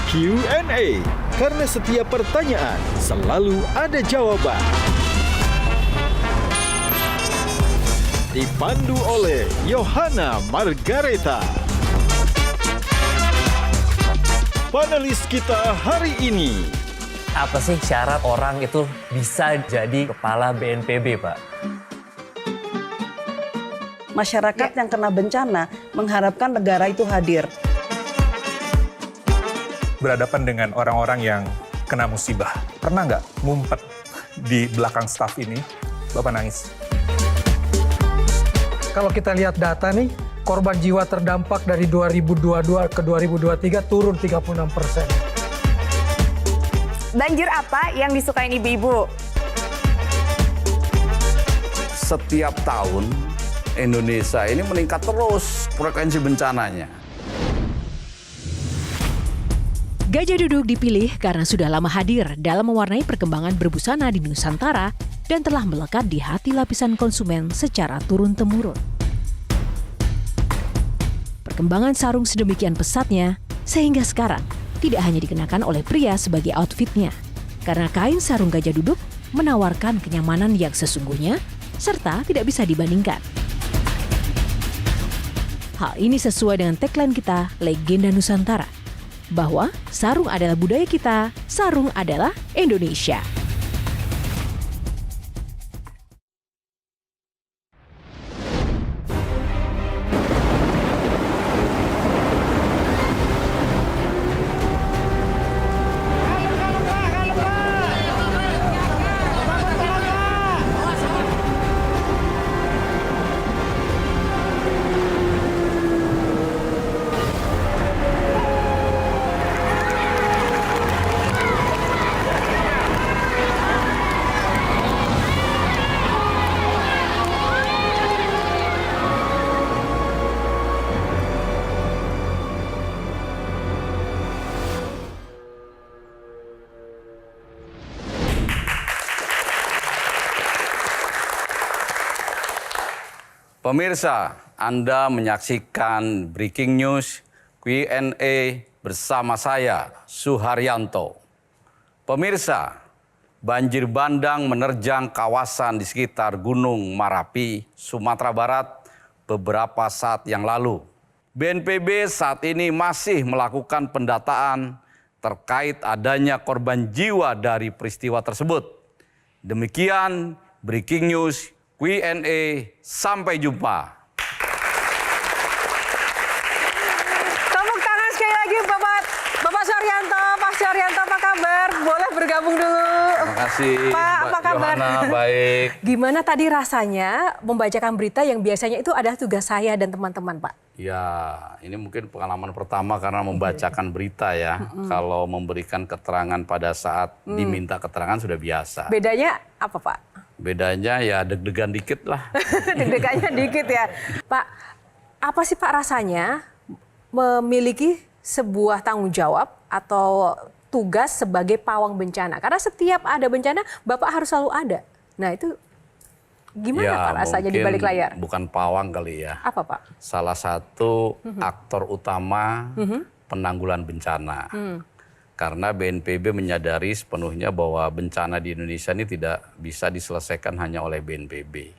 Q&A, karena setiap pertanyaan selalu ada jawaban. Dipandu oleh Yohana Margareta. Panelis kita hari ini. Apa sih syarat orang itu bisa jadi kepala BNPB, Pak? Masyarakat yang kena bencana mengharapkan negara itu hadir. Berhadapan dengan orang-orang yang kena musibah. Pernah nggak ngumpet di belakang staf ini, Bapak nangis? Kalau kita lihat data nih, korban jiwa terdampak dari 2022 ke 2023 turun 36%. Banjir apa yang disukain ibu-ibu? Setiap tahun Indonesia ini meningkat terus frekuensi bencananya. Gajah Duduk dipilih karena sudah lama hadir dalam mewarnai perkembangan berbusana di Nusantara dan telah melekat di hati lapisan konsumen secara turun-temurun. Perkembangan sarung sedemikian pesatnya sehingga sekarang tidak hanya dikenakan oleh pria sebagai outfitnya, karena kain sarung Gajah Duduk menawarkan kenyamanan yang sesungguhnya serta tidak bisa dibandingkan. Hal ini sesuai dengan tagline kita, Legenda Nusantara, bahwa sarung adalah budaya kita, sarung adalah Indonesia. Pemirsa, Anda menyaksikan Breaking News Q&A bersama saya, Suharyanto. Pemirsa, banjir bandang menerjang kawasan di sekitar Gunung Marapi, Sumatera Barat beberapa saat yang lalu. BNPB saat ini masih melakukan pendataan terkait adanya korban jiwa dari peristiwa tersebut. Demikian Breaking News Q&A, sampai jumpa. Tepuk tangan sekali lagi Bapak Suharyanto. Pak Suharyanto, apa kabar? Boleh bergabung dulu. Terima kasih, Pak, apa Mbak kabar? Yohana, baik. Gimana tadi rasanya membacakan berita yang biasanya itu adalah tugas saya dan teman-teman, Pak? Ya, ini mungkin pengalaman pertama karena membacakan berita ya. Kalau memberikan keterangan pada saat diminta keterangan sudah biasa. Bedanya apa, Pak? Bedanya ya deg-degan dikit lah. Deg-degannya dikit ya. Pak, apa sih Pak rasanya memiliki sebuah tanggung jawab atau tugas sebagai pawang bencana? Karena setiap ada bencana, Bapak harus selalu ada. Nah itu gimana ya, Pak rasanya di balik layar? Bukan pawang kali ya. Apa Pak? Salah satu aktor utama penanggulan bencana. Karena BNPB menyadari sepenuhnya bahwa bencana di Indonesia ini tidak bisa diselesaikan hanya oleh BNPB.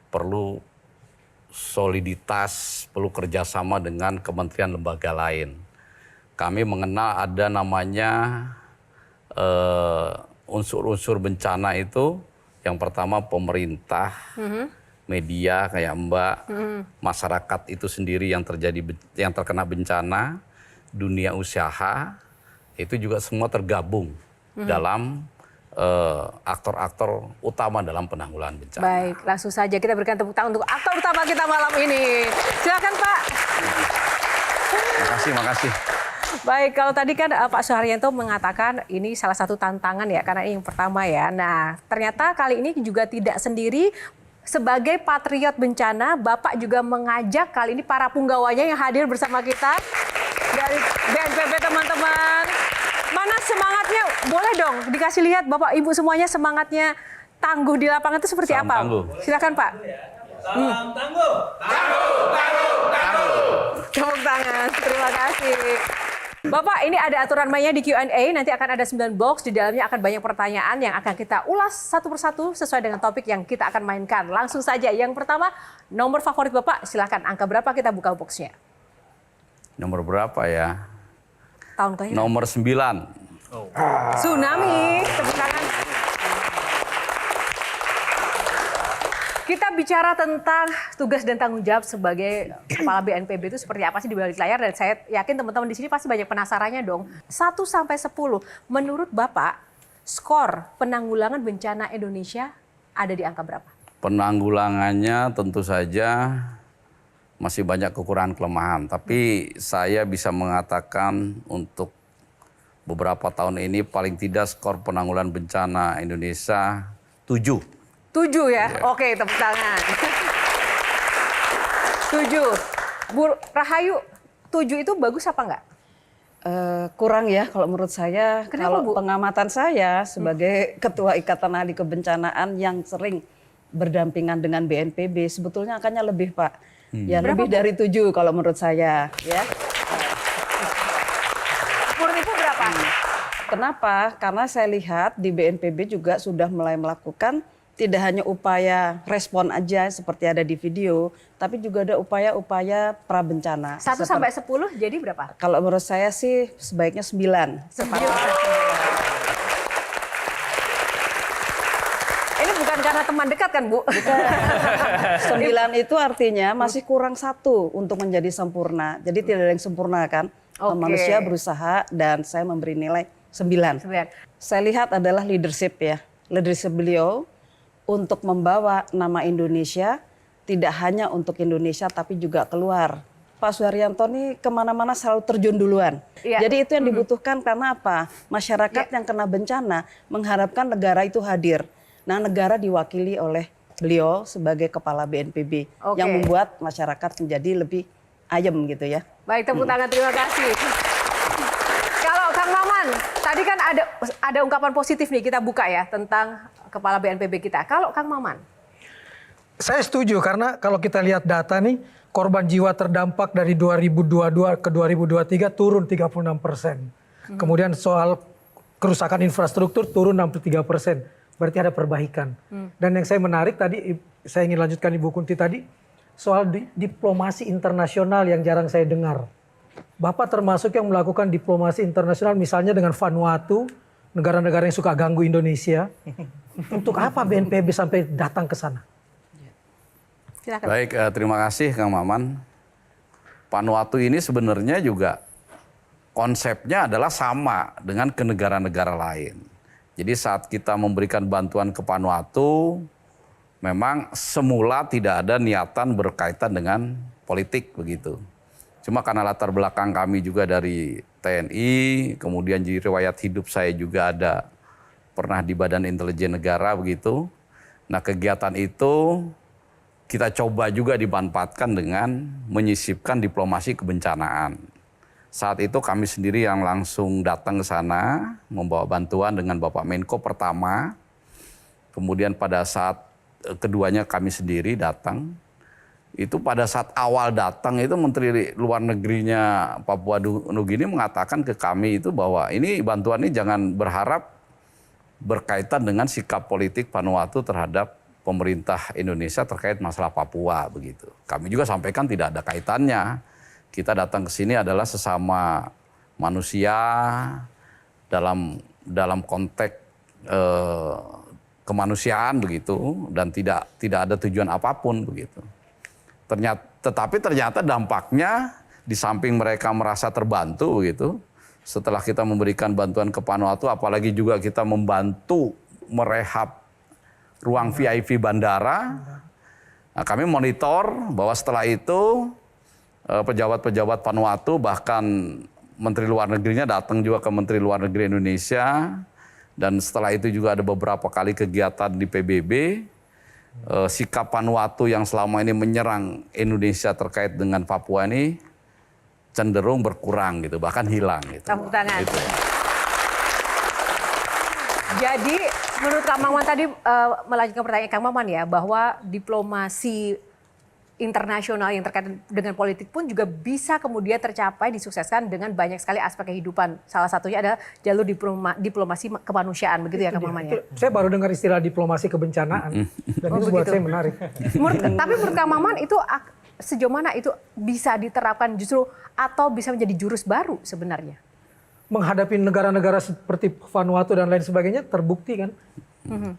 Perlu soliditas, perlu kerjasama dengan kementerian lembaga lain. Kami mengenal ada namanya unsur-unsur bencana itu. Yang pertama pemerintah, media kayak Mbak, masyarakat itu sendiri yang terkena bencana, dunia usaha. Itu juga semua tergabung dalam aktor-aktor utama dalam penanggulangan bencana. Baik, langsung saja kita berikan tepuk tangan untuk aktor utama kita malam ini. Silakan Pak. Makasih. Baik, kalau tadi kan Pak Suharyanto mengatakan ini salah satu tantangan ya, karena ini yang pertama ya. Nah, ternyata kali ini juga tidak sendiri. Sebagai patriot bencana, Bapak juga mengajak kali ini para punggawanya yang hadir bersama kita dari BNPB teman-teman. Mana semangatnya? Boleh dong dikasih lihat Bapak Ibu semuanya semangatnya tangguh di lapangan itu seperti Salam apa? tangguh. Silakan Pak. Salam tangguh. Tangguh. Tepuk tangan, terima kasih. Bapak, ini ada aturan mainnya di Q&A, nanti akan ada 9 box, di dalamnya akan banyak pertanyaan yang akan kita ulas satu persatu sesuai dengan topik yang kita akan mainkan. Langsung saja, yang pertama, nomor favorit Bapak, silahkan, angka berapa kita buka boxnya? Nomor berapa ya? Tahun kelahiran. Nomor 9. Tsunami, tepuk tangan. Kita bicara tentang tugas dan tanggung jawab sebagai kepala BNPB itu seperti apa sih di balik layar, dan saya yakin teman-teman di sini pasti banyak penasarannya dong. 1 sampai 10, menurut Bapak skor penanggulangan bencana Indonesia ada di angka berapa? Penanggulangannya tentu saja masih banyak kekurangan kelemahan, tapi saya bisa mengatakan untuk beberapa tahun ini paling tidak skor penanggulangan bencana Indonesia 7. 7 ya? Oke, tepuk tangan. 7. Bu Rahayu, 7 itu bagus apa enggak? Kurang ya kalau menurut saya. Kenapa, Kalau Bu? pengamatan saya sebagai Ketua Ikatan Ahli Kebencanaan yang sering berdampingan dengan BNPB, sebetulnya angkanya lebih, Pak. Ya, Berapa, lebih Bu? dari 7 kalau menurut saya. Ya. Menurut Ibu berapa? Kenapa? Karena saya lihat di BNPB juga sudah mulai melakukan tidak hanya upaya respon aja seperti ada di video, tapi juga ada upaya-upaya prabencana. 1 sampai 10 jadi berapa? Kalau menurut saya sih sebaiknya 9. 9. Ini bukan karena teman dekat kan, Bu? 9 itu artinya masih kurang 1 untuk menjadi sempurna. Jadi tidak ada yang sempurna kan. Oke. Manusia berusaha dan saya memberi nilai 9. 9. Saya lihat adalah leadership ya. Leadership beliau untuk membawa nama Indonesia tidak hanya untuk Indonesia tapi juga keluar. Pak Suharyanto ini kemana-mana selalu terjun duluan. Iya. Jadi itu yang dibutuhkan karena apa? Masyarakat yang kena bencana mengharapkan negara itu hadir. Nah, negara diwakili oleh beliau sebagai kepala BNPB Oke. yang membuat masyarakat menjadi lebih ayem gitu ya. Baik, tepuk tangan, terima kasih. Kalau Kang Maman, tadi kan ada ungkapan positif nih kita buka ya tentang kepala BNPB kita. Kalau Kang Maman? Saya setuju karena kalau kita lihat data nih, korban jiwa terdampak dari 2022 ke 2023 turun 36%. Kemudian soal kerusakan infrastruktur turun 63%. Berarti ada perbaikan. Dan yang saya menarik tadi, saya ingin lanjutkan Ibu Kunti tadi, soal diplomasi internasional yang jarang saya dengar. Bapak termasuk yang melakukan diplomasi internasional misalnya dengan Vanuatu, negara-negara yang suka ganggu Indonesia. Untuk apa BNPB sampai datang ke sana? Silakan. Baik, terima kasih Kang Maman. Vanuatu ini sebenarnya juga konsepnya adalah sama dengan ke negara-negara lain. Jadi saat kita memberikan bantuan ke Vanuatu, memang semula tidak ada niatan berkaitan dengan politik begitu. Cuma karena latar belakang kami juga dari TNI, kemudian jadi riwayat hidup saya juga ada pernah di Badan Intelijen Negara begitu. Nah, kegiatan itu kita coba juga dimanfaatkan dengan menyisipkan diplomasi kebencanaan. Saat itu kami sendiri yang langsung datang ke sana, membawa bantuan dengan Bapak Menko pertama. Kemudian pada saat keduanya kami sendiri datang. Itu pada saat awal datang itu Menteri Luar Negerinya Papua Nugini mengatakan ke kami itu bahwa ini bantuan ini jangan berharap berkaitan dengan sikap politik Vanuatu terhadap pemerintah Indonesia terkait masalah Papua begitu. Kami juga sampaikan tidak ada kaitannya. Kita datang ke sini adalah sesama manusia dalam konteks kemanusiaan begitu dan tidak ada tujuan apapun begitu. Tetapi ternyata dampaknya di samping mereka merasa terbantu begitu. Setelah kita memberikan bantuan ke Vanuatu, apalagi juga kita membantu merehab ruang VIP bandara. Nah, kami monitor bahwa setelah itu pejabat-pejabat Vanuatu bahkan Menteri Luar Negerinya datang juga ke Menteri Luar Negeri Indonesia. Dan setelah itu juga ada beberapa kali kegiatan di PBB. Sikap Vanuatu yang selama ini menyerang Indonesia terkait dengan Papua ini cenderung berkurang gitu, bahkan hilang gitu. Tepuk tangan. Gitu. Jadi menurut Kang Maman tadi melanjutkan pertanyaan Kang Maman ya, bahwa diplomasi internasional yang terkait dengan politik pun juga bisa kemudian tercapai, disukseskan dengan banyak sekali aspek kehidupan. Salah satunya adalah jalur diplomasi kemanusiaan, begitu ya Kang Maman ya? Saya baru dengar istilah diplomasi kebencanaan, dan itu buat saya menarik. Tapi menurut Kang Maman itu sejauh mana itu bisa diterapkan justru atau bisa menjadi jurus baru sebenarnya? Menghadapi negara-negara seperti Vanuatu dan lain sebagainya terbukti kan.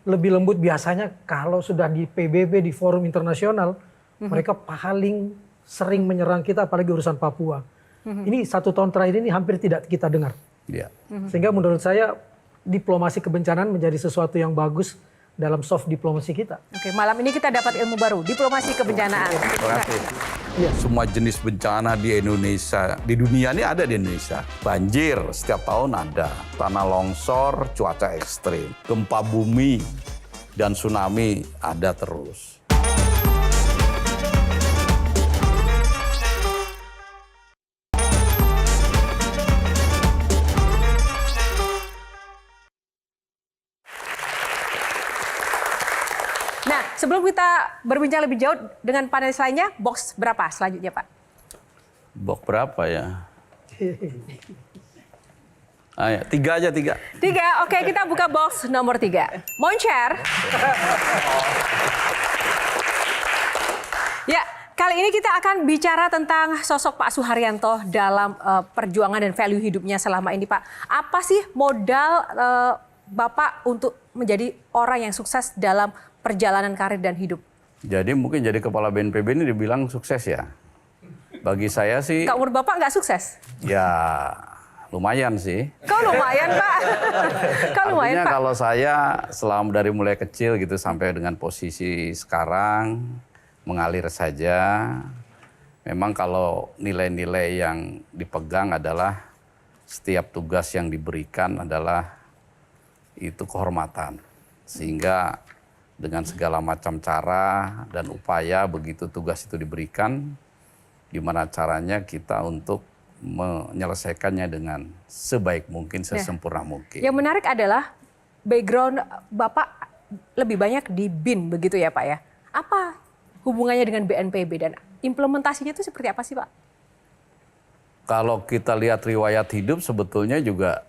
Lebih lembut biasanya kalau sudah di PBB, di forum internasional, mereka paling sering menyerang kita, apalagi urusan Papua. Ini 1 tahun terakhir ini hampir tidak kita dengar. Ya. Sehingga menurut saya diplomasi kebencanaan menjadi sesuatu yang bagus dalam soft diplomasi kita. Oke, malam ini kita dapat ilmu baru, diplomasi kebencanaan. Terima kasih. Semua jenis bencana di Indonesia, di dunia ini ada di Indonesia. Banjir setiap tahun ada, tanah longsor, cuaca ekstrim, gempa bumi, dan tsunami ada terus. Nah, sebelum kita berbincang lebih jauh dengan panelis lainnya, box berapa selanjutnya Pak? Box berapa ya? Ayo, 3 aja, 3. 3, oke kita buka box nomor 3. Moncer. Ya, kali ini kita akan bicara tentang sosok Pak Suharyanto dalam perjuangan dan value hidupnya selama ini Pak. Apa sih modal Bapak untuk menjadi orang yang sukses dalam perjalanan karir dan hidup? Jadi mungkin jadi kepala BNPB ini dibilang sukses ya. Bagi saya sih... Kak umur Bapak nggak sukses? Ya lumayan sih. Kok lumayan Pak? Kok lumayan Artinya Pak? kalau saya selama dari mulai kecil gitu sampai dengan posisi sekarang mengalir saja. Memang kalau nilai-nilai yang dipegang adalah setiap tugas yang diberikan adalah itu kehormatan. Sehingga dengan segala macam cara dan upaya begitu tugas itu diberikan, gimana caranya kita untuk menyelesaikannya dengan sebaik mungkin, sesempurna mungkin. Yang menarik adalah background Bapak lebih banyak di BIN begitu ya Pak ya. Apa hubungannya dengan BNPB dan implementasinya itu seperti apa sih Pak? Kalau kita lihat riwayat hidup sebetulnya juga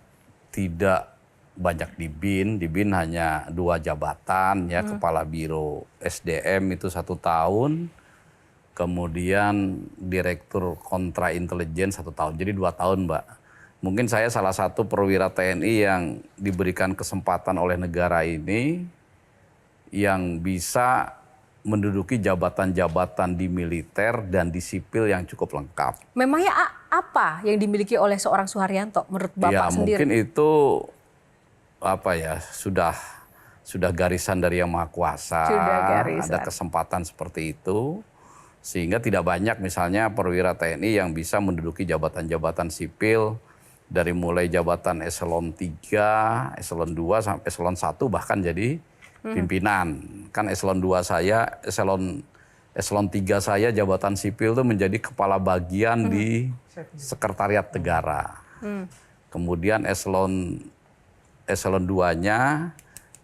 tidak banyak di BIN. Di BIN hanya 2 jabatan ya, Kepala Biro SDM itu 1 tahun. Kemudian Direktur Kontra Intelijen 1 tahun. Jadi 2 tahun Mbak. Mungkin saya salah satu perwira TNI yang diberikan kesempatan oleh negara ini yang bisa menduduki jabatan-jabatan di militer dan di sipil yang cukup lengkap. Memangnya apa yang dimiliki oleh seorang Suharyanto menurut Bapak sendiri? Mungkin itu apa ya, sudah garisan dari Yang Maha Kuasa. Sudah garisan. Ada kesempatan seperti itu. Sehingga tidak banyak misalnya perwira TNI yang bisa menduduki jabatan-jabatan sipil dari mulai jabatan eselon 3, eselon 2 sampai eselon 1 bahkan jadi pimpinan. Kan eselon 2 saya, eselon 3 saya jabatan sipil itu menjadi kepala bagian di Sekretariat Negara. Kemudian eselon 2-nya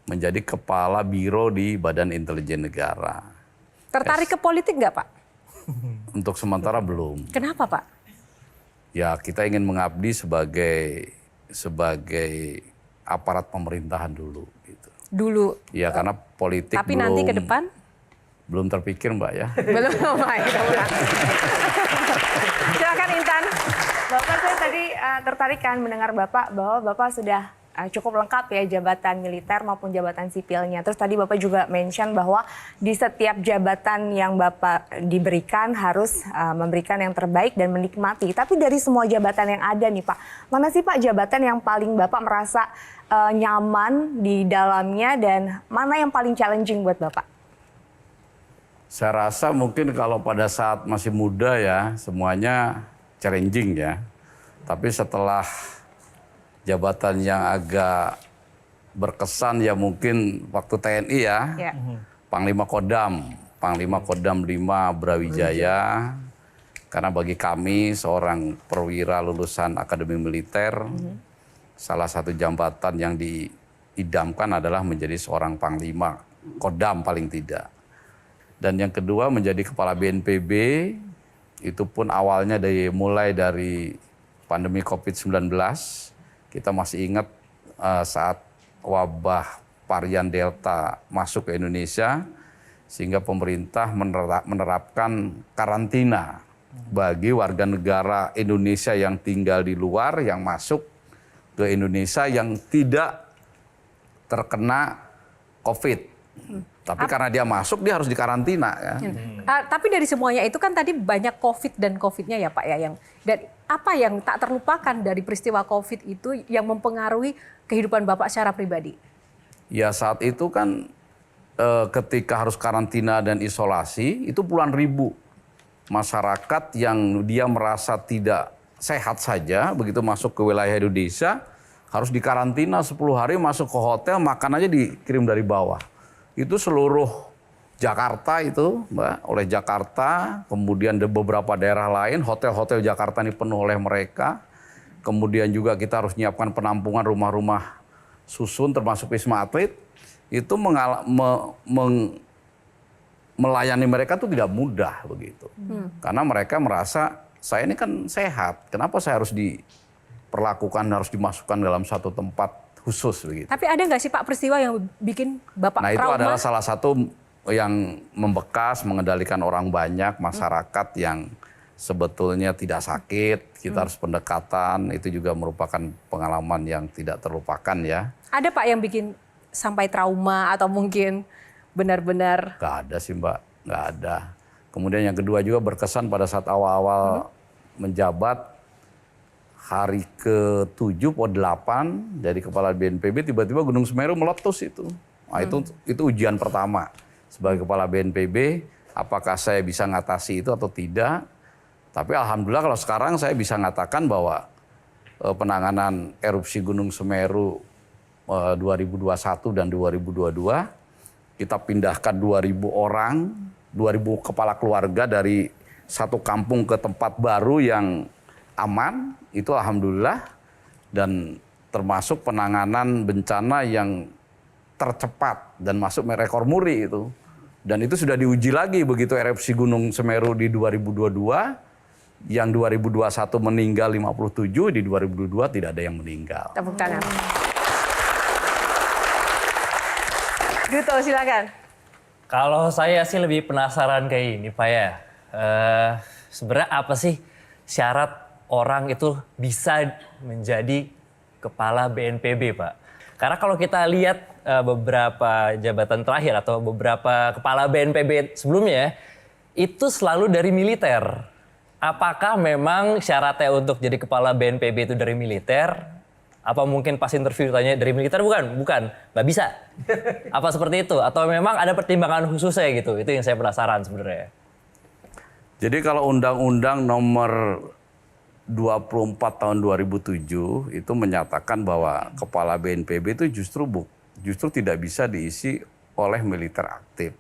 menjadi kepala biro di Badan Intelijen Negara. Tertarik ke politik nggak Pak? Untuk sementara belum. Kenapa Pak? Ya kita ingin mengabdi sebagai aparat pemerintahan dulu. Gitu. Dulu. Ya karena politik tapi belum. nanti ke depan? Belum terpikir Mbak ya. Belum Pak. Silakan Intan. Bapak, saya tadi tertarik kan mendengar Bapak bahwa Bapak sudah cukup lengkap ya jabatan militer maupun jabatan sipilnya. Terus tadi Bapak juga mention bahwa di setiap jabatan yang Bapak diberikan harus memberikan yang terbaik dan menikmati. Tapi dari semua jabatan yang ada nih Pak, mana sih Pak jabatan yang paling Bapak merasa nyaman di dalamnya dan mana yang paling challenging buat Bapak? Saya rasa mungkin kalau pada saat masih muda ya semuanya challenging ya. Tapi setelah jabatan yang agak berkesan ya mungkin waktu TNI ya. Panglima Kodam 5 Brawijaya. Karena bagi kami seorang perwira lulusan Akademi Militer, salah satu jabatan yang diidamkan adalah menjadi seorang Panglima Kodam paling tidak. Dan yang kedua menjadi kepala BNPB, itu pun awalnya mulai dari pandemi COVID-19. Kita masih ingat saat wabah varian Delta masuk ke Indonesia, sehingga pemerintah menerapkan karantina bagi warga negara Indonesia yang tinggal di luar, yang masuk ke Indonesia yang tidak terkena COVID. Tapi karena dia masuk, dia harus dikarantina. Ya. Tapi dari semuanya itu kan tadi banyak COVID dan COVID-nya ya Pak ya. Dan apa yang tak terlupakan dari peristiwa COVID itu yang mempengaruhi kehidupan Bapak secara pribadi? Ya saat itu kan ketika harus karantina dan isolasi, itu puluhan ribu masyarakat yang dia merasa tidak sehat saja, begitu masuk ke wilayah Indonesia, harus dikarantina 10 hari, masuk ke hotel, makan aja dikirim dari bawah. Itu seluruh Jakarta itu, Mbak, oleh Jakarta, kemudian di beberapa daerah lain, hotel-hotel Jakarta ini penuh oleh mereka. Kemudian juga kita harus menyiapkan penampungan rumah-rumah susun, termasuk Wisma Atlet. Itu melayani mereka itu tidak mudah begitu. Karena mereka merasa, saya ini kan sehat, kenapa saya harus diperlakukan, harus dimasukkan dalam satu tempat khusus begitu. Tapi ada nggak sih Pak peristiwa yang bikin Bapak trauma? Nah itu adalah salah satu yang membekas, mengendalikan orang banyak, masyarakat yang sebetulnya tidak sakit, kita harus pendekatan, itu juga merupakan pengalaman yang tidak terlupakan ya. Ada Pak yang bikin sampai trauma atau mungkin benar-benar? Nggak ada sih Mbak, nggak ada. Kemudian yang kedua juga berkesan pada saat awal-awal menjabat, hari ke-7 atau 8 dari kepala BNPB, tiba-tiba Gunung Semeru meletus itu. Nah, itu ujian pertama sebagai kepala BNPB, apakah saya bisa ngatasi itu atau tidak. Tapi alhamdulillah kalau sekarang saya bisa ngatakan bahwa penanganan erupsi Gunung Semeru 2021 dan 2022, kita pindahkan 2.000 orang, 2.000 kepala keluarga dari satu kampung ke tempat baru yang aman, itu alhamdulillah, dan termasuk penanganan bencana yang tercepat dan masuk rekor muri itu. Dan itu sudah diuji lagi begitu erupsi Gunung Semeru di 2022, yang 2021 meninggal 57, di 2022 tidak ada yang meninggal. Tepuk tangan. Duto silakan. Kalau saya sih lebih penasaran kayak ini Pak ya. Sebenarnya apa sih syarat orang itu bisa menjadi kepala BNPB, Pak? Karena kalau kita lihat beberapa jabatan terakhir atau beberapa kepala BNPB sebelumnya, itu selalu dari militer. Apakah memang syaratnya untuk jadi kepala BNPB itu dari militer? Apa mungkin pas interview tanya dari militer? Bukan, nggak bisa. Apa seperti itu? Atau memang ada pertimbangan khususnya gitu? Itu yang saya penasaran sebenarnya. Jadi kalau Undang-Undang nomor 24 tahun 2007 itu menyatakan bahwa kepala BNPB itu justru tidak bisa diisi oleh militer aktif.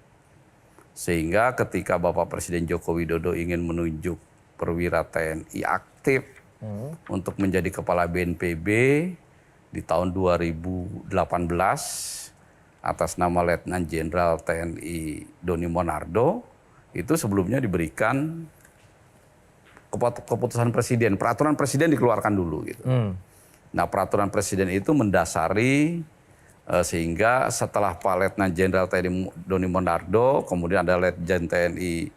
Sehingga ketika Bapak Presiden Joko Widodo ingin menunjuk perwira TNI aktif untuk menjadi kepala BNPB di tahun 2018 atas nama Letnan Jenderal TNI Doni Monardo, itu sebelumnya diberikan keputusan presiden, peraturan presiden dikeluarkan dulu gitu. Nah, peraturan presiden itu mendasari sehingga setelah Pak Letnan Jenderal TNI Doni Monardo, kemudian ada Letjen TNI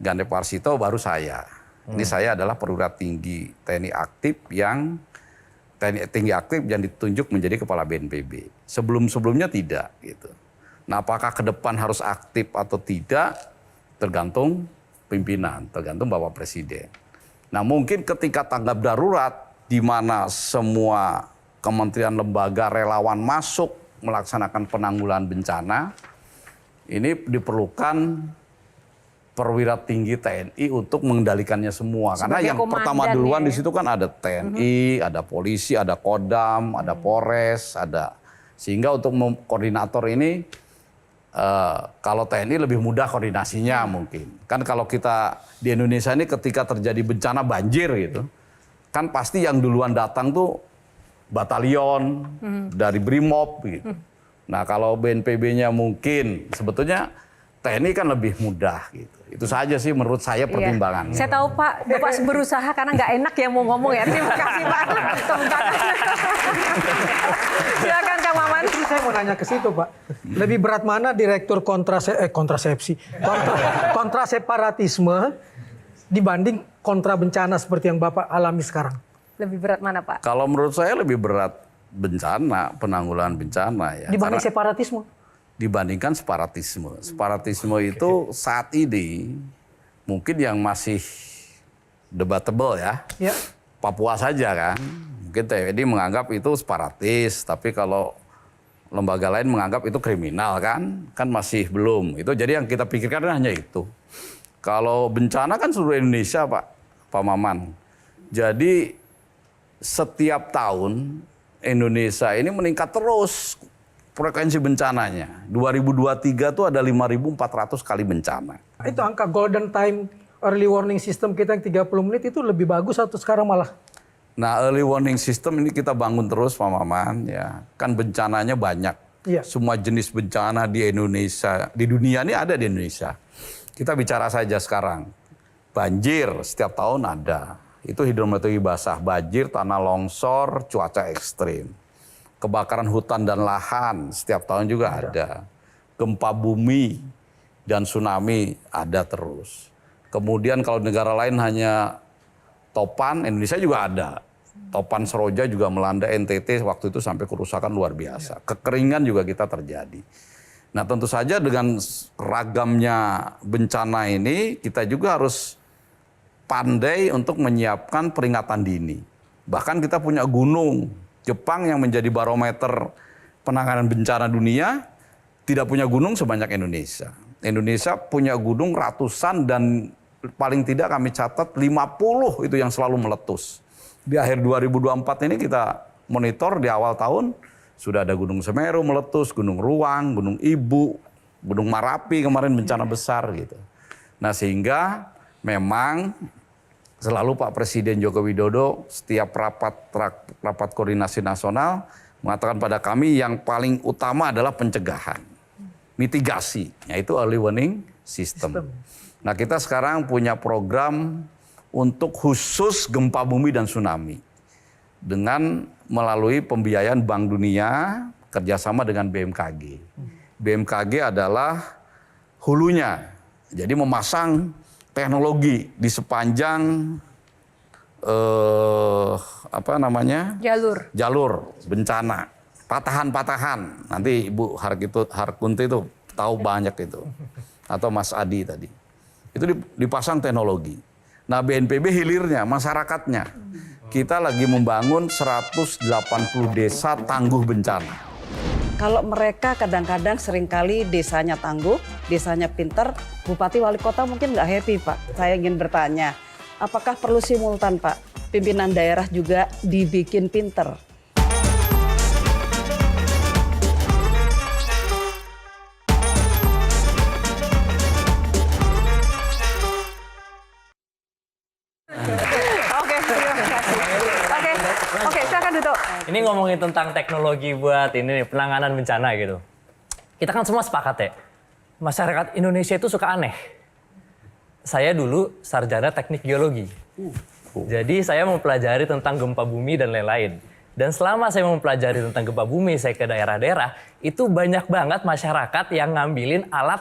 Gandep Warsito, baru saya. Ini saya adalah perwira tinggi TNI aktif yang ditunjuk menjadi kepala BNPB. Sebelumnya tidak gitu. Nah, apakah ke depan harus aktif atau tidak tergantung pimpinan, tergantung Bapak Presiden. Nah, mungkin ketika tanggap darurat di mana semua kementerian lembaga relawan masuk melaksanakan penanggulangan bencana, ini diperlukan perwira tinggi TNI untuk mengendalikannya semua. Karena yang pertama duluan di situ kan ada TNI, ada polisi, ada Kodam, ada Polres, ada, sehingga untuk koordinator ini kalau TNI lebih mudah koordinasinya mungkin. Kan kalau kita di Indonesia ini ketika terjadi bencana banjir gitu, kan pasti yang duluan datang tuh batalion dari Brimob gitu. Nah kalau BNPB-nya mungkin sebetulnya TNI kan lebih mudah gitu. Itu saja sih menurut saya pertimbangannya. Saya tahu Pak, Bapak berusaha karena nggak enak ya mau ngomong ya. Terima kasih Pak. Tepuk tangan. Silakan Kang Maman. Jadi saya mau nanya ke situ Pak. Lebih berat mana direktur kontraseparatisme dibanding kontra bencana seperti yang Bapak alami sekarang? Lebih berat mana Pak? Kalau menurut saya lebih berat bencana, penanggulangan bencana ya. Dibanding Karena separatisme? dibandingkan separatisme. Separatisme itu saat ini mungkin yang masih debatable ya. Ya. Papua saja kan. Mungkin TNI menganggap itu separatis, tapi kalau lembaga lain menganggap itu kriminal kan masih belum. Itu jadi yang kita pikirkan hanya itu. Kalau bencana kan seluruh Indonesia Pak Maman. Jadi setiap tahun Indonesia ini meningkat terus frekuensi bencananya. 2023 tuh ada 5.400 kali bencana. Itu angka golden time early warning system kita yang 30 menit itu lebih bagus atau sekarang malah? Nah, early warning system ini kita bangun terus Pak Maman ya. Kan bencananya banyak. Iya. Semua jenis bencana di Indonesia, di dunia ini ada di Indonesia. Kita bicara saja sekarang. Banjir setiap tahun ada. Itu hidrometeorologi basah, banjir, tanah longsor, cuaca ekstrim. Kebakaran hutan dan lahan setiap tahun juga ada. Gempa bumi dan tsunami ada terus. Kemudian kalau negara lain hanya topan, Indonesia juga ada. Topan Seroja juga melanda NTT waktu itu sampai kerusakan luar biasa. Kekeringan juga kita terjadi. Nah tentu saja dengan ragamnya bencana ini kita juga harus pandai untuk menyiapkan peringatan dini. Bahkan kita punya gunung. Jepang yang menjadi barometer penanganan bencana dunia tidak punya gunung sebanyak Indonesia. Indonesia punya gunung ratusan dan paling tidak kami catat 50 itu yang selalu meletus. Di akhir 2024 ini kita monitor di awal tahun sudah ada Gunung Semeru meletus, Gunung Ruang, Gunung Ibu, Gunung Marapi kemarin bencana besar gitu. Nah sehingga memang selalu Pak Presiden Joko Widodo setiap rapat koordinasi nasional mengatakan pada kami yang paling utama adalah pencegahan, mitigasi, yaitu early warning system. Nah kita sekarang punya program untuk khusus gempa bumi dan tsunami dengan melalui pembiayaan Bank Dunia kerjasama dengan BMKG. BMKG adalah hulunya, jadi memasang teknologi di sepanjang jalur bencana, patahan-patahan. Nanti Ibu Harkunti itu tahu banyak itu, atau Mas Adi tadi. Itu dipasang teknologi. Nah BNPB hilirnya, masyarakatnya. Kita lagi membangun 180 desa tangguh bencana. Kalau mereka kadang-kadang seringkali desanya tangguh, desanya pinter, bupati wali kota mungkin nggak happy Pak. Saya ingin bertanya, apakah perlu simultan Pak? Pimpinan daerah juga dibikin pinter. Oke, silakan Duto. Ini ngomongin tentang teknologi buat ini nih, penanganan bencana gitu. Kita kan semua sepakat ya, masyarakat Indonesia itu suka aneh. Saya dulu sarjana teknik geologi. Jadi saya mempelajari tentang gempa bumi dan lain-lain. Dan selama saya mempelajari tentang gempa bumi, saya ke daerah-daerah, itu banyak banget masyarakat yang ngambilin alat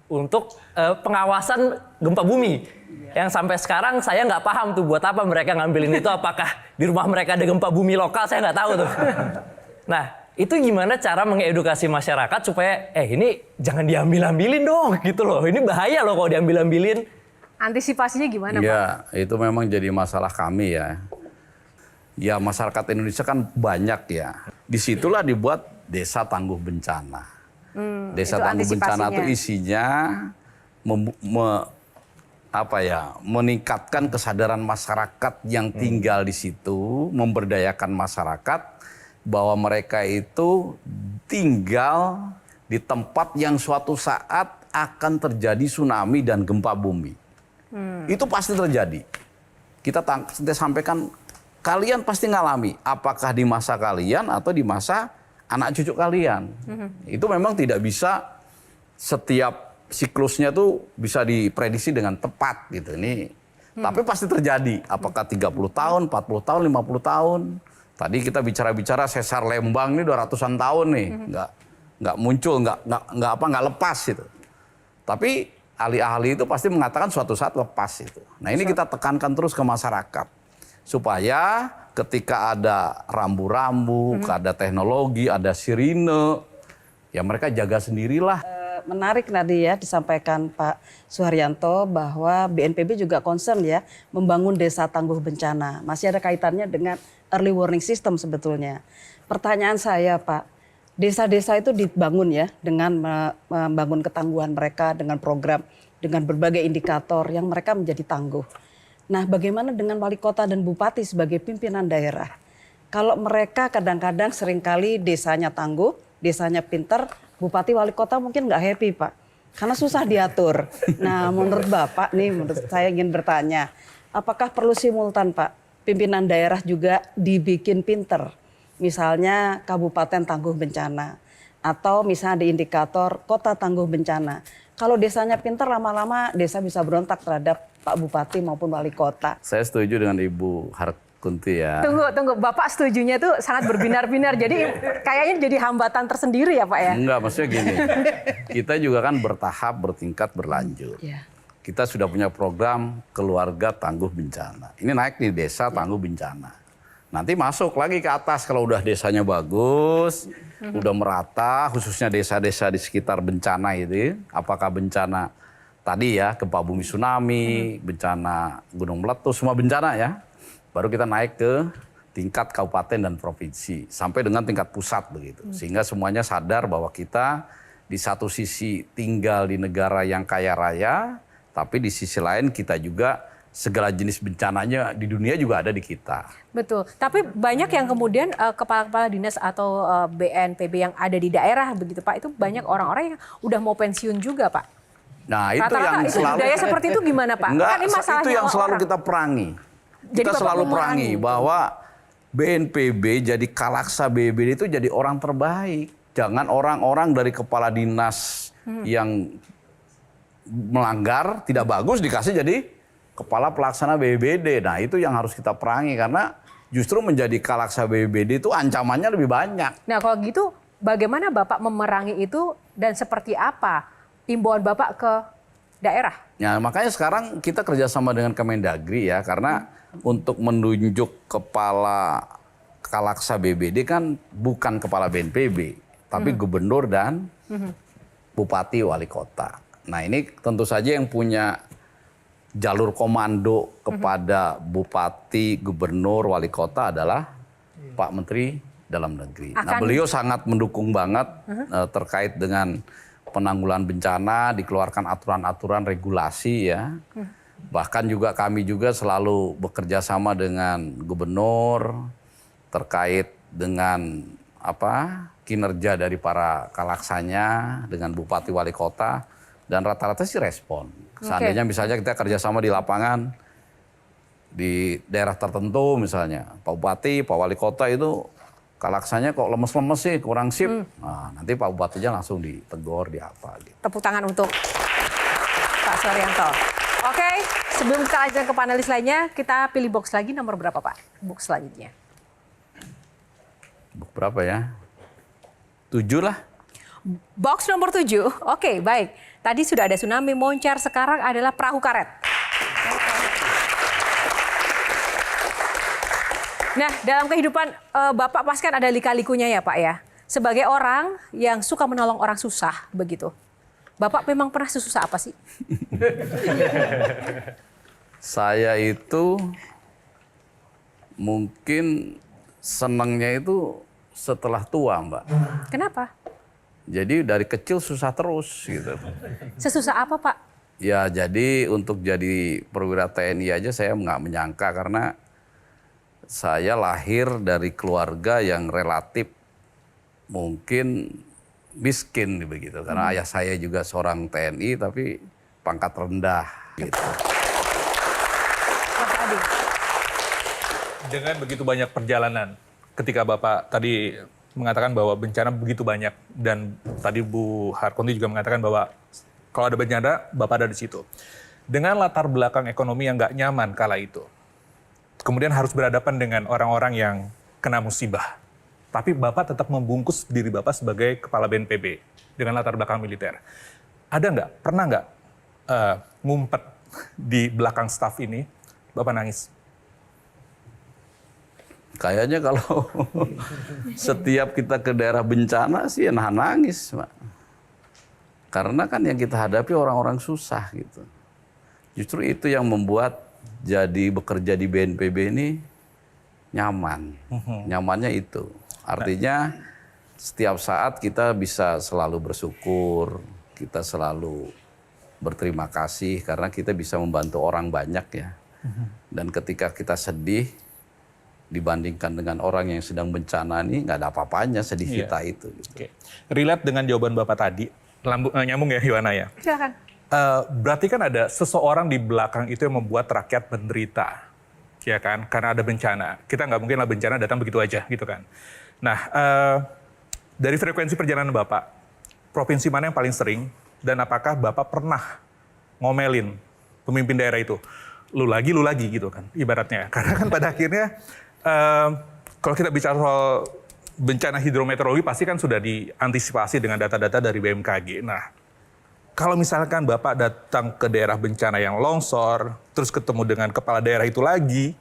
untuk pengawasan gempa bumi. Yang sampai sekarang saya nggak paham tuh buat apa mereka ngambilin itu, apakah di rumah mereka ada gempa bumi lokal, saya nggak tahu tuh. Nah, itu gimana cara mengedukasi masyarakat supaya ini jangan diambil-ambilin dong gitu loh. Ini bahaya loh kalau diambil-ambilin. Antisipasinya gimana Pak? Ya, itu memang jadi masalah kami ya. Ya masyarakat Indonesia kan banyak ya. Disitulah dibuat desa tangguh bencana. Desa tangguh bencana itu isinya meningkatkan kesadaran masyarakat yang tinggal di situ, memberdayakan masyarakat bahwa mereka itu tinggal di tempat yang suatu saat akan terjadi tsunami dan gempa bumi. Itu pasti terjadi. Kita sampaikan, kalian pasti ngalami, apakah di masa kalian atau di masa anak cucu kalian. Itu memang tidak bisa setiap siklusnya tuh bisa diprediksi dengan tepat gitu. Ini tapi pasti terjadi. Apakah 30 tahun, 40 tahun, 50 tahun? Tadi kita bicara sesar Lembang ini 200-an tahun nih, nggak muncul, nggak lepas gitu. Tapi ahli-ahli itu pasti mengatakan suatu saat lepas itu. Nah ini kita tekankan terus ke masyarakat supaya ketika ada rambu-rambu, ada teknologi, ada sirine, ya mereka jaga sendirilah. Menarik tadi ya disampaikan Pak Suharyanto bahwa BNPB juga concern ya membangun desa tangguh bencana. Masih ada kaitannya dengan early warning system sebetulnya. Pertanyaan saya Pak, desa-desa itu dibangun ya dengan membangun ketangguhan mereka dengan program, dengan berbagai indikator yang mereka menjadi tangguh. Nah bagaimana dengan wali kota dan bupati sebagai pimpinan daerah? Kalau mereka kadang-kadang seringkali desanya tangguh, desanya pinter, bupati wali kota mungkin nggak happy Pak, karena susah diatur. Nah menurut Bapak nih, menurut saya ingin bertanya, apakah perlu simultan Pak, pimpinan daerah juga dibikin pinter? Misalnya kabupaten tangguh bencana, atau misalnya di indikator kota tangguh bencana. Kalau desanya pinter lama-lama desa bisa berontak terhadap Pak Bupati maupun wali kota. Saya setuju dengan Ibu Harkunti ya. Tunggu, Bapak setujunya tuh sangat berbinar-binar. Jadi kayaknya jadi hambatan tersendiri ya Pak ya? Enggak, maksudnya gini, kita juga kan bertahap, bertingkat, berlanjut. Ya. Kita sudah punya program keluarga tangguh bencana. Ini naik di desa tangguh bencana. Nanti masuk lagi ke atas kalau udah desanya bagus, udah merata, khususnya desa-desa di sekitar bencana itu. Apakah bencana tadi ya, gempa bumi tsunami, bencana gunung meletus, semua bencana ya. Baru kita naik ke tingkat kabupaten dan provinsi, sampai dengan tingkat pusat begitu. Sehingga semuanya sadar bahwa kita di satu sisi tinggal di negara yang kaya raya, tapi di sisi lain kita juga segala jenis bencananya di dunia juga ada di kita. Betul, tapi banyak yang kemudian kepala-kepala dinas atau BNPB yang ada di daerah begitu Pak, itu banyak orang-orang yang udah mau pensiun juga Pak. Nah itu Rata-rata yang itu selalu budaya seperti itu gimana Pak? Enggak, Kan ini masalah itu yang nyawa selalu orang. kita perangi. Jadi Kita Bapak selalu mau perangi memerangi bahwa BNPB jadi kalaksa BNPB itu jadi orang terbaik. Jangan orang-orang dari kepala dinas yang melanggar tidak bagus dikasih jadi kepala pelaksana BPBD. Nah itu yang harus kita perangi karena justru menjadi kalaksa BPBD itu ancamannya lebih banyak. Nah kalau gitu bagaimana Bapak memerangi itu dan seperti apa imbauan Bapak ke daerah? Ya makanya sekarang kita kerjasama dengan Kemendagri ya karena untuk menunjuk kepala kalaksa BPBD kan bukan kepala BNPB tapi gubernur dan bupati wali kota. Nah ini tentu saja yang punya jalur komando kepada bupati, gubernur, wali kota adalah Pak Menteri Dalam Negeri. Nah beliau sangat mendukung banget terkait dengan penanggulangan bencana, dikeluarkan aturan-aturan regulasi ya. Bahkan juga kami juga selalu bekerja sama dengan gubernur terkait dengan kinerja dari para kalaksanya dengan bupati wali kota dan rata-rata sih respon. Seandainya misalnya kita kerjasama di lapangan di daerah tertentu misalnya Pak Bupati, Pak Wali Kota itu kalaksanya kok lemes-lemes sih, kurang sip. Nah, nanti Pak Bupatinya langsung ditegur, di apa gitu. Tepuk tangan untuk Pak Suharyanto. Oke, sebelum kita lanjutkan ke panelis lainnya, kita pilih box lagi nomor berapa Pak? Box selanjutnya. Box berapa ya? 7 lah. Box nomor 7. Oke, baik. Tadi sudah ada tsunami, moncar, sekarang adalah perahu karet. Nah, dalam kehidupan Bapak pasti kan ada lika-likunya ya Pak ya. Sebagai orang yang suka menolong orang susah begitu. Bapak memang pernah sesusah apa sih? Saya itu mungkin senangnya itu setelah tua Mbak. Kenapa? Jadi dari kecil susah terus gitu. Sesusah apa Pak? Ya jadi untuk jadi perwira TNI aja saya nggak menyangka karena saya lahir dari keluarga yang relatif mungkin miskin begitu. Karena ayah saya juga seorang TNI tapi pangkat rendah gitu. Dengan begitu banyak perjalanan, ketika Bapak tadi mengatakan bahwa bencana begitu banyak dan tadi Bu Harkunti juga mengatakan bahwa Kalau ada bencana, Bapak ada di situ. Dengan latar belakang ekonomi yang nggak nyaman kala itu. Kemudian harus berhadapan dengan orang-orang yang kena musibah. Tapi Bapak tetap membungkus diri Bapak sebagai kepala BNPB dengan latar belakang militer. Ada nggak, pernah nggak ngumpet di belakang staf ini, Bapak nangis? Kayaknya kalau setiap kita ke daerah bencana sih nangis, Pak. Karena kan yang kita hadapi orang-orang susah gitu. Justru itu yang membuat jadi bekerja di BNPB ini nyaman. Nyamannya itu. Artinya setiap saat kita bisa selalu bersyukur, kita selalu berterima kasih karena kita bisa membantu orang banyak ya. Dan ketika kita sedih, dibandingkan dengan orang yang sedang bencana ini nggak ada apa-apanya sedih kita itu. Gitu. Oke. Relate dengan jawaban Bapak tadi, nyambung ya Yohana ya? Silakan. Berarti kan ada seseorang di belakang itu yang membuat rakyat menderita, ya kan? Karena ada bencana. Kita nggak mungkin lah bencana datang begitu aja, gitu kan? Nah, dari frekuensi perjalanan Bapak, provinsi mana yang paling sering? Dan apakah Bapak pernah ngomelin pemimpin daerah itu? Lu lagi gitu kan, ibaratnya. Karena kan pada akhirnya, kalau kita bicara soal bencana hidrometeorologi, pasti kan sudah diantisipasi dengan data-data dari BMKG. Nah, kalau misalkan Bapak datang ke daerah bencana yang longsor, terus ketemu dengan kepala daerah itu lagi,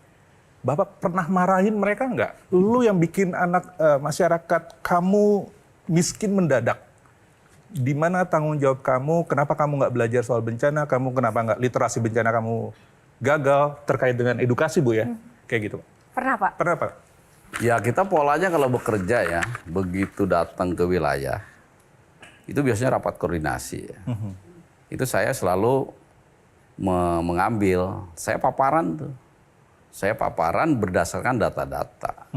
Bapak pernah marahin mereka nggak? Lu yang bikin anak masyarakat kamu miskin mendadak. Di mana tanggung jawab kamu? Kenapa kamu nggak belajar soal bencana? Kamu kenapa nggak literasi bencana kamu gagal terkait dengan edukasi, Bu ya? Kayak gitu. Pernah, Pak? Pernah, Pak? Ya kita polanya kalau bekerja ya, begitu datang ke wilayah, itu biasanya rapat koordinasi ya. Itu saya selalu mengambil, saya paparan tuh. Saya paparan berdasarkan data-data.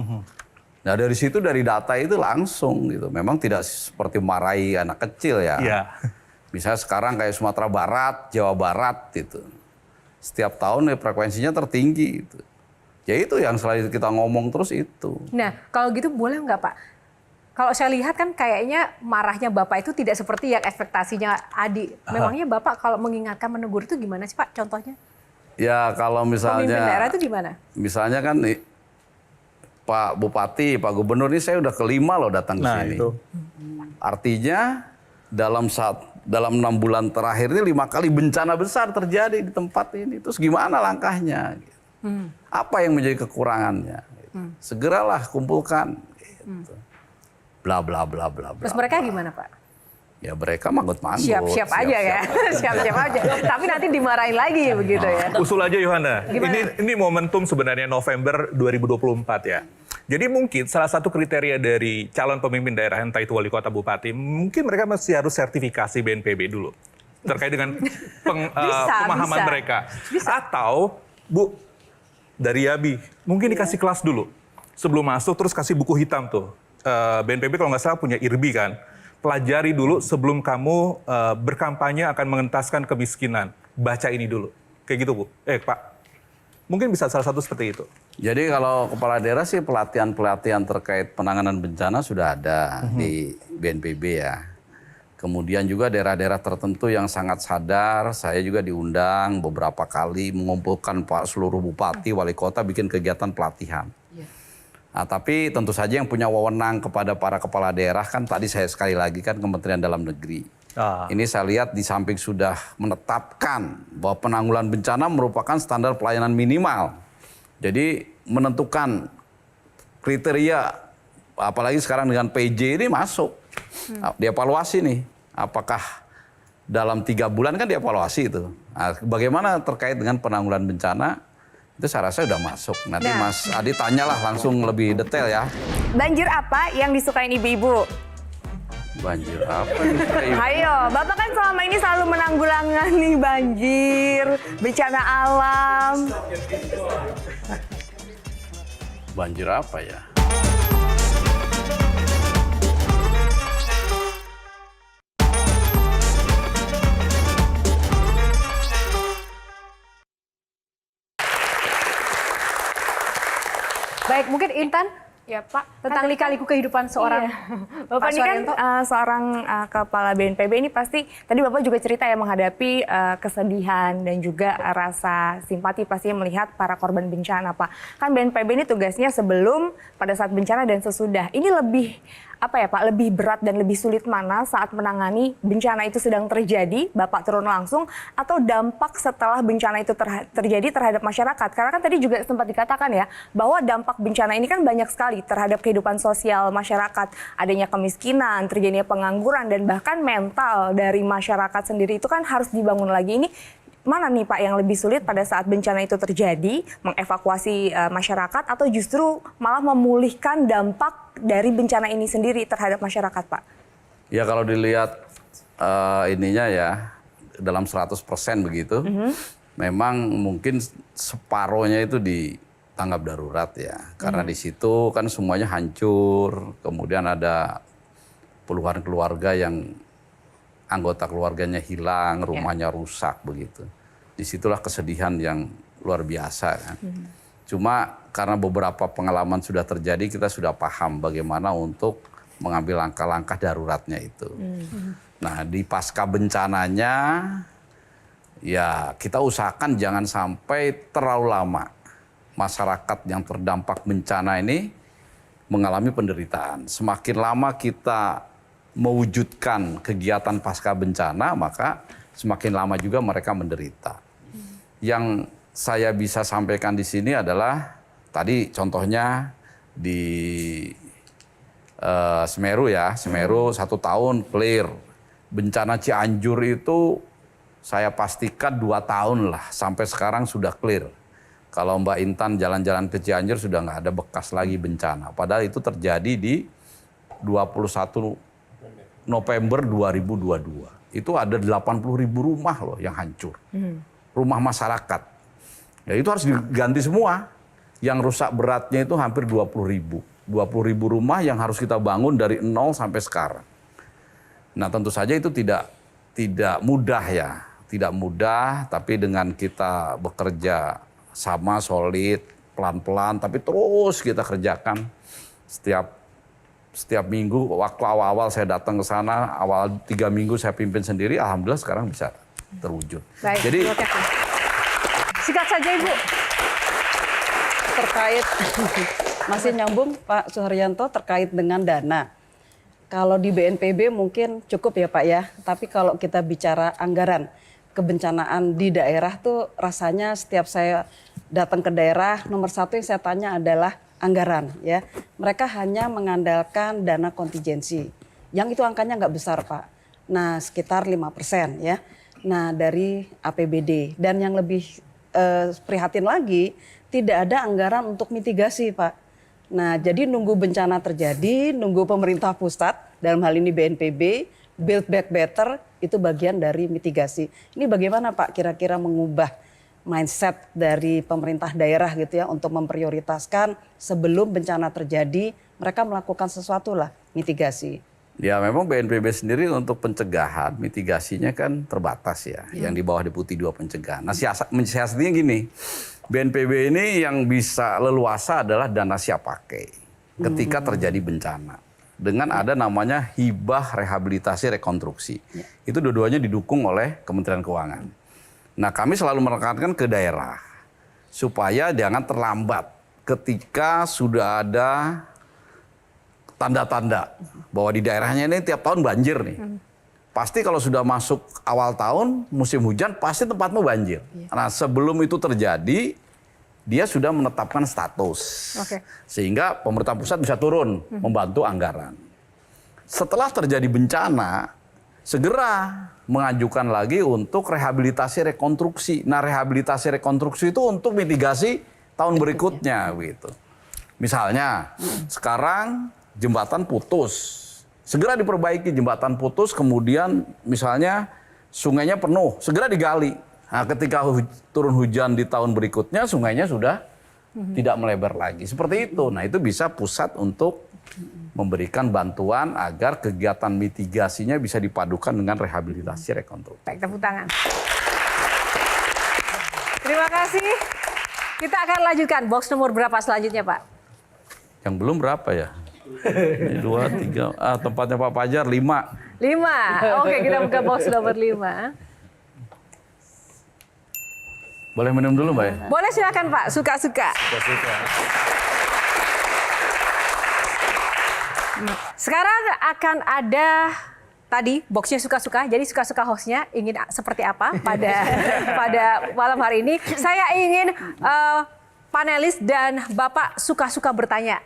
Nah dari situ, dari data itu langsung gitu. Memang tidak seperti marahi anak kecil ya. Misalnya sekarang kayak Sumatera Barat, Jawa Barat gitu. Setiap tahun ya frekuensinya tertinggi gitu. Ya itu yang selalu kita ngomong terus itu. Nah kalau gitu boleh nggak Pak? Kalau saya lihat kan kayaknya marahnya Bapak itu tidak seperti yang ekspektasinya Adi. Memangnya Bapak kalau mengingatkan, menegur itu gimana sih Pak contohnya? Ya kalau misalnya, pemimpin daerah itu gimana? Misalnya kan Pak Bupati, Pak Gubernur ini saya udah kelima loh datang ke sini. Itu. Artinya dalam 6 bulan terakhir ini 5 kali bencana besar terjadi di tempat ini. Terus gimana langkahnya? Apa yang menjadi kekurangannya? Segeralah kumpulkan. Gitu. Bla bla bla bla. Terus mereka gimana Pak? Ya mereka manggut-manggut. Siap-siap aja ya. Siap-siap aja. Tapi nanti dimarahin lagi ya begitu ya. Usul aja Yohana. Ini momentum sebenarnya November 2024 ya. Jadi mungkin salah satu kriteria dari calon pemimpin daerah, entah itu wali kota, bupati, mungkin mereka masih harus sertifikasi BNPB dulu. Terkait dengan pemahaman mereka. Atau, Bu, dari Yabi, mungkin dikasih kelas dulu. Sebelum masuk terus kasih buku hitam tuh. BNPB kalau nggak salah punya IRBI kan. Pelajari dulu sebelum kamu berkampanye akan mengentaskan kemiskinan. Baca ini dulu. Kayak gitu, Bu. Pak. Mungkin bisa salah satu seperti itu. Jadi kalau kepala daerah sih pelatihan-pelatihan terkait penanganan bencana sudah ada di BNPB ya. Kemudian juga daerah-daerah tertentu yang sangat sadar, saya juga diundang beberapa kali mengumpulkan seluruh bupati, wali kota bikin kegiatan pelatihan. Nah, tapi tentu saja yang punya wewenang kepada para kepala daerah kan tadi saya sekali lagi kan Kementerian Dalam Negeri. Ini saya lihat di samping sudah menetapkan bahwa penanggulangan bencana merupakan standar pelayanan minimal. Jadi menentukan kriteria, apalagi sekarang dengan PJ ini masuk. Dievaluasi nih, apakah dalam 3 bulan kan dievaluasi itu. Nah, bagaimana terkait dengan penanggulangan bencana? Itu saya rasa sudah masuk. Nanti Mas Adi tanyalah langsung lebih detail ya. Banjir apa yang disukain ibu-ibu? Banjir apa yang disukain ibu? Ayo, Bapak kan selama ini selalu menanggulangi banjir, bencana alam. Banjir apa ya? Baik, mungkin Intan Ya Pak, Tentang lika-liku kehidupan seorang Bapak Pak ini kan Suharyanto. seorang kepala BNPB ini pasti, tadi Bapak juga cerita ya menghadapi kesedihan dan juga rasa simpati pastinya melihat para korban bencana Pak. Kan BNPB ini tugasnya sebelum, pada saat bencana dan sesudah. Ini lebih apa ya Pak, lebih berat dan lebih sulit mana saat menangani bencana itu sedang terjadi, Bapak turun langsung, atau dampak setelah bencana itu terjadi terhadap masyarakat? Karena kan tadi juga sempat dikatakan ya, bahwa dampak bencana ini kan banyak sekali terhadap kehidupan sosial masyarakat. Adanya kemiskinan, terjadinya pengangguran, dan bahkan mental dari masyarakat sendiri itu kan harus dibangun lagi. Ini mana nih Pak yang lebih sulit pada saat bencana itu terjadi, mengevakuasi masyarakat, atau justru malah memulihkan dampak dari bencana ini sendiri terhadap masyarakat Pak? Ya kalau dilihat ininya ya, dalam 100% begitu, memang mungkin separohnya itu di tanggap darurat ya. Karena di situ kan semuanya hancur, kemudian ada puluhan keluarga yang anggota keluarganya hilang, rumahnya rusak begitu. Disitulah kesedihan yang luar biasa kan. Cuma karena beberapa pengalaman sudah terjadi, kita sudah paham bagaimana untuk mengambil langkah-langkah daruratnya itu. Nah di pasca bencananya, ya kita usahakan jangan sampai terlalu lama masyarakat yang terdampak bencana ini mengalami penderitaan. Semakin lama kita mewujudkan kegiatan pasca bencana, maka semakin lama juga mereka menderita. Yang saya bisa sampaikan di sini adalah tadi contohnya di Semeru ya, Semeru 1 tahun clear. Bencana Cianjur itu saya pastikan 2 tahun lah, sampai sekarang sudah clear. Kalau Mbak Intan jalan-jalan ke Cianjur sudah nggak ada bekas lagi bencana. Padahal itu terjadi di 21 November 2022. Itu ada 80.000 rumah loh yang hancur. Rumah masyarakat. Ya itu harus diganti semua. Yang rusak beratnya itu hampir 20.000. 20.000 rumah yang harus kita bangun dari nol sampai sekarang. Nah tentu saja itu tidak mudah ya. Tidak mudah, tapi dengan kita bekerja sama solid, pelan-pelan, tapi terus kita kerjakan setiap minggu. Waktu awal-awal saya datang ke sana, awal 3 minggu saya pimpin sendiri, alhamdulillah sekarang bisa terwujud. Baik, Jadi singkat saja Ibu. Terkait masih nyambung Pak Suharyanto terkait dengan dana. Kalau di BNPB mungkin cukup ya Pak ya, tapi kalau kita bicara anggaran kebencanaan di daerah tuh rasanya setiap saya datang ke daerah, nomor 1 yang saya tanya adalah anggaran ya. Mereka hanya mengandalkan dana kontingensi. Yang itu angkanya nggak besar Pak. Nah sekitar 5% ya. Nah dari APBD. Dan yang lebih prihatin lagi, tidak ada anggaran untuk mitigasi Pak. Nah jadi nunggu bencana terjadi, nunggu pemerintah pusat, dalam hal ini BNPB, Build Back Better, itu bagian dari mitigasi. Ini bagaimana Pak kira-kira mengubah mindset dari pemerintah daerah gitu ya untuk memprioritaskan sebelum bencana terjadi mereka melakukan sesuatu lah mitigasi. ya memang BNPB sendiri untuk pencegahan, mitigasinya kan terbatas ya. Yang di bawah Deputi 2 pencegahan. Nah mensiasatinya gini, BNPB ini yang bisa leluasa adalah dana siap pakai ketika terjadi bencana. Dengan ada namanya hibah rehabilitasi rekonstruksi. Itu dua-duanya didukung oleh Kementerian Keuangan. Nah kami selalu menekankan ke daerah supaya jangan terlambat ketika sudah ada tanda-tanda bahwa di daerahnya ini tiap tahun banjir nih. Pasti kalau sudah masuk awal tahun musim hujan pasti tempatmu banjir. Nah sebelum itu terjadi dia sudah menetapkan status. Sehingga pemerintah pusat bisa turun membantu anggaran. Setelah terjadi bencana segera mengajukan lagi untuk rehabilitasi rekonstruksi. Nah rehabilitasi rekonstruksi itu untuk mitigasi tahun berikutnya gitu. Misalnya sekarang jembatan putus, segera diperbaiki jembatan putus, kemudian misalnya sungainya penuh, segera digali. Nah ketika turun hujan di tahun berikutnya sungainya sudah tidak melebar lagi. Seperti itu. Nah itu bisa pusat untuk memberikan bantuan agar kegiatan mitigasinya bisa dipadukan dengan rehabilitasi rekonstruksi. Baik, tepuk tangan. Terima kasih. Kita akan lanjutkan box nomor berapa selanjutnya Pak? Yang belum berapa ya? Ini 2, 3, tempatnya Pak Fajar 5. 5. Oke, kita buka box nomor 5. Boleh minum dulu Mbak ya? Boleh silakan Pak, suka-suka. Sekarang akan ada tadi boxnya suka-suka. Jadi suka-suka hostnya ingin seperti apa pada malam hari ini. Saya ingin panelis dan Bapak suka-suka bertanya.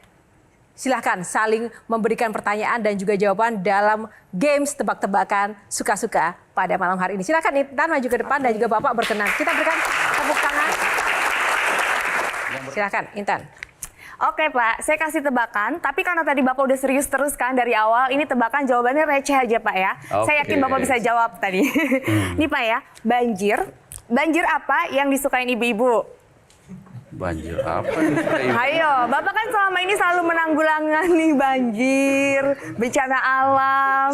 Silahkan saling memberikan pertanyaan dan juga jawaban dalam games tebak-tebakan suka-suka pada malam hari ini. Silahkan Intan maju ke depan dan juga Bapak berkenan. Kita berikan tepuk tangan. Silahkan Intan. Oke Pak, saya kasih tebakan, tapi karena tadi Bapak udah serius terus kan dari awal, ini tebakan jawabannya receh aja Pak ya. Saya yakin Bapak bisa jawab tadi. Ini Pak ya, banjir. Banjir apa yang disukain ibu-ibu? Banjir apa nih? Ayo, Bapak kan selama ini selalu menanggulangi banjir, bencana alam.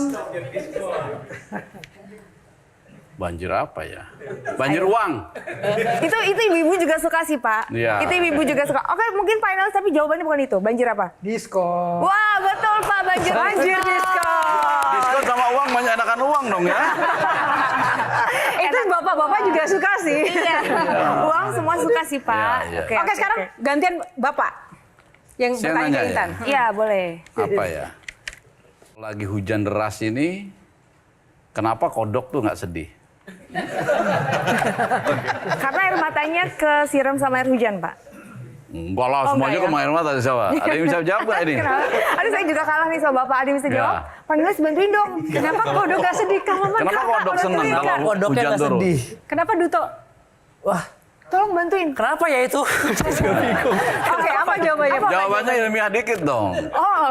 Banjir apa ya? Banjir uang. Itu ibu-ibu juga suka sih Pak. Iya. Itu ibu-ibu juga suka. Oke, mungkin finalis tapi jawabannya bukan itu. Banjir apa? Diskon. Wah, betul Pak, banjir diskon. Diskon sama uang, banyak enakan uang dong ya. Itu Bapak-bapak juga suka sih. Iya. Uang semua suka sih Pak. Iya, iya. Oke, sekarang gantian Bapak yang Saya bertanya nanya ke ya? Intan. Iya, boleh. Apa ya? Lagi hujan deras ini, kenapa kodok tuh nggak sedih? Karena air matanya kesiram sama air hujan Pak. Enggak lah, Oh, semuanya enggak ke air mata siapa? Ada yang bisa jawab nggak ini? Kenapa? Aduh, saya juga kalah nih sama Bapak. Ada yang bisa jawab? Ya. Panelis bantuin dong. Kenapa kodok gak sedih? Kamu mah Kenapa kakak kodok udah seneng terikat. kalau Kodoknya hujan nggak turun? sedih. Kenapa Duto? Wah, Tolong bantuin. kenapa ya itu? Oke, apa jawabannya? Jawabannya ilmiah dikit dong. Oh,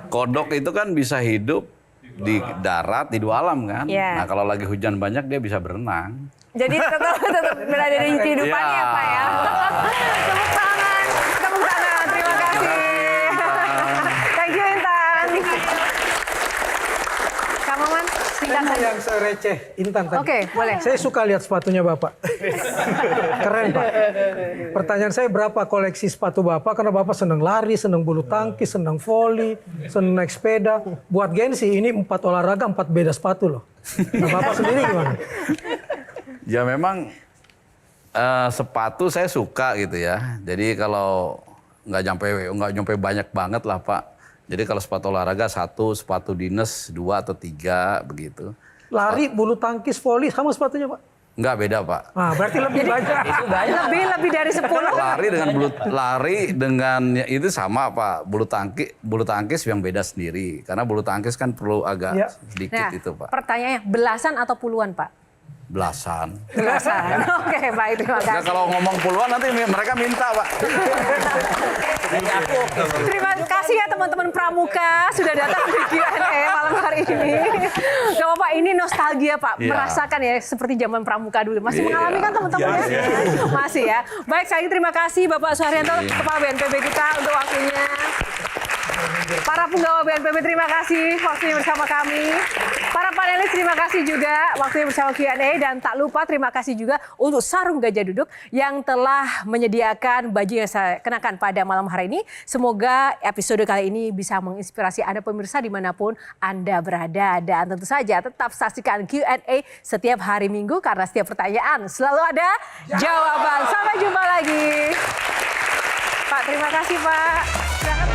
Kodok itu kan bisa hidup di darat, di dua alam kan. Iya. Nah kalau lagi hujan banyak dia bisa berenang. jadi tetap berada di kehidupannya Ya. Pak ya. Tepuk tangan. Tepuk tangan. Terima kasih. Thank you Intan. Kak Maman, singkat saja. Yang saya receh Intan tadi. Oke, boleh. Saya suka lihat sepatunya Bapak. Keren Pak. Pertanyaan saya berapa koleksi sepatu Bapak? Karena Bapak senang lari, senang bulu tangkis, senang voli, senang naik sepeda. Buat gengsi ini 4 olahraga 4 beda sepatu loh. Nah, Bapak sendiri gimana? Ya memang sepatu saya suka gitu ya. Jadi kalau nggak nyampe banyak banget lah Pak. Jadi kalau sepatu olahraga 1, sepatu dinas 2 atau 3 begitu. Lari, bulu tangkis, voli sama sepatunya Pak? Nggak beda Pak. Ah, berarti lebih banyak. Itu banyak. Lebih dari 10. Lari dengan itu sama Pak. Bulu tangkis yang beda sendiri. Karena bulu tangkis kan perlu agak Ya. sedikit Nah, itu Pak. pertanyaannya belasan atau puluhan Pak? Belasan. Belasan. Oke, baik, terima Ya, kasih. kalau ngomong puluhan nanti mereka minta Pak. Terima kasih ya teman-teman Pramuka sudah datang di Q&A malam hari ini. Gak apa-apa, ini nostalgia Pak, Iya. merasakan ya seperti zaman Pramuka dulu. Masih Iya. mengalami kan teman-teman ya? Masih ya. Baik, sekali terima kasih Bapak Suharyanto, Kepala BNPB kita untuk waktunya. Para penggawa BNPB terima kasih waktunya bersama kami. Para panelis terima kasih juga waktunya bersama Q&A. Dan tak lupa terima kasih juga untuk Sarung Gajah Duduk yang telah menyediakan baju yang saya kenakan pada malam hari ini. Semoga episode kali ini bisa menginspirasi Anda pemirsa dimanapun Anda berada. Dan tentu saja tetap saksikan Q&A setiap hari Minggu karena setiap pertanyaan selalu ada jawaban. Sampai jumpa lagi. Pak, terima kasih Pak. Silakan.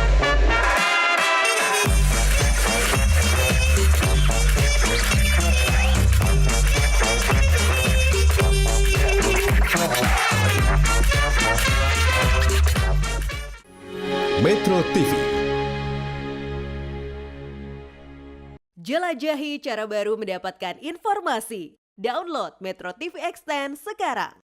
Metro TV. Jelajahi cara baru mendapatkan informasi. Download Metro TV Extend sekarang.